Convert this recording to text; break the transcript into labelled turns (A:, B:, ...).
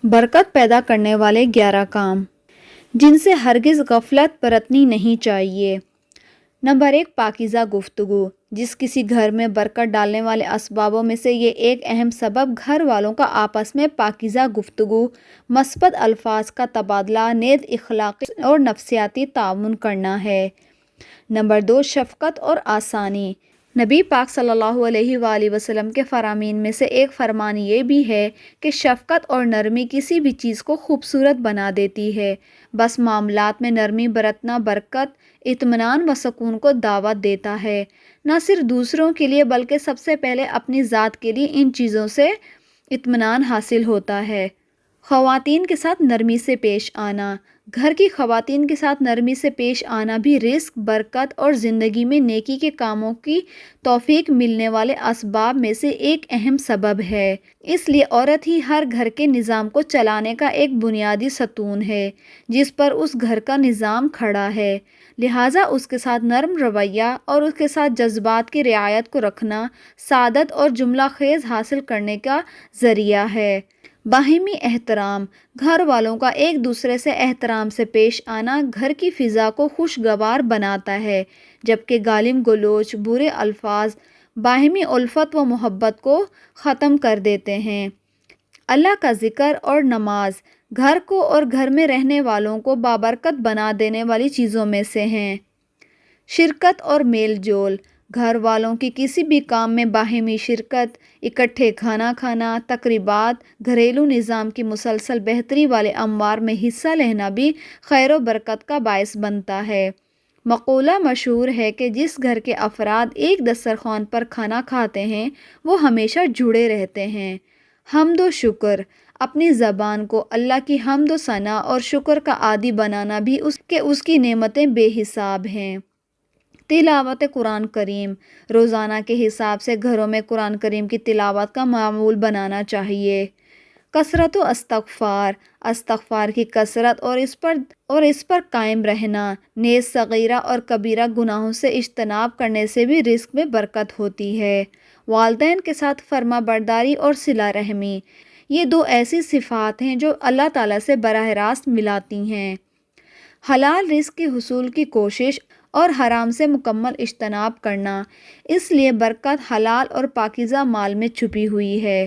A: برکت پیدا کرنے والے 11 کام جن سے ہرگز غفلت برتنی نہیں چاہیے۔ نمبر 1، پاکیزہ گفتگو۔ جس کسی گھر میں برکت ڈالنے والے اسبابوں میں سے یہ ایک اہم سبب گھر والوں کا آپس میں پاکیزہ گفتگو، مثبت الفاظ کا تبادلہ، نیک اخلاقی اور نفسیاتی تعاون کرنا ہے۔ نمبر 2، شفقت اور آسانی۔ نبی پاک صلی اللہ علیہ وآلہ وسلم کے فرامین میں سے ایک فرمان یہ بھی ہے کہ شفقت اور نرمی کسی بھی چیز کو خوبصورت بنا دیتی ہے۔ بس معاملات میں نرمی برتنا برکت، اطمینان و سکون کو دعوت دیتا ہے۔ نہ صرف دوسروں کے لیے بلکہ سب سے پہلے اپنی ذات کے لیے ان چیزوں سے اطمینان حاصل ہوتا ہے۔ خواتین کے ساتھ نرمی سے پیش آنا۔ گھر کی خواتین کے ساتھ نرمی سے پیش آنا بھی رزق، برکت اور زندگی میں نیکی کے کاموں کی توفیق ملنے والے اسباب میں سے ایک اہم سبب ہے۔ اس لیے عورت ہی ہر گھر کے نظام کو چلانے کا ایک بنیادی ستون ہے جس پر اس گھر کا نظام کھڑا ہے، لہٰذا اس کے ساتھ نرم رویہ اور اس کے ساتھ جذبات کی رعایت کو رکھنا سعادت اور جملہ خیز حاصل کرنے کا ذریعہ ہے۔ باہمی احترام۔ گھر والوں کا ایک دوسرے سے احترام سے پیش آنا گھر کی فضا کو خوشگوار بناتا ہے، جبکہ گالم گلوچ، برے الفاظ باہمی الفت و محبت کو ختم کر دیتے ہیں۔ اللہ کا ذکر اور نماز گھر کو اور گھر میں رہنے والوں کو بابرکت بنا دینے والی چیزوں میں سے ہیں۔ شرکت اور میل جول۔ گھر والوں کی کسی بھی کام میں باہمی شرکت، اکٹھے کھانا کھانا، تقریبات، گھریلو نظام کی مسلسل بہتری والے امور میں حصہ لینا بھی خیر و برکت کا باعث بنتا ہے۔ مقولہ مشہور ہے کہ جس گھر کے افراد ایک دسترخوان پر کھانا کھاتے ہیں وہ ہمیشہ جڑے رہتے ہیں۔ حمد و شکر۔ اپنی زبان کو اللہ کی حمد و ثنا اور شکر کا عادی بنانا بھی اس کی نعمتیں بے حساب ہیں۔ تلاوت قرآن کریم۔ روزانہ کے حساب سے گھروں میں قرآن کریم کی تلاوت کا معمول بنانا چاہیے۔ کثرت و استغفار۔ استغفار کی کثرت اور اس پر قائم رہنا، نیز صغیرہ اور کبیرہ گناہوں سے اجتناب کرنے سے بھی رزق میں برکت ہوتی ہے۔ والدین کے ساتھ فرما برداری اور صلہ رحمی۔ یہ دو ایسی صفات ہیں جو اللہ تعالیٰ سے براہ راست ملاتی ہیں۔ حلال رزق کے حصول کی کوشش اور حرام سے مکمل اجتناب کرنا۔ اس لیے برکت حلال اور پاکیزہ مال میں چھپی ہوئی ہے۔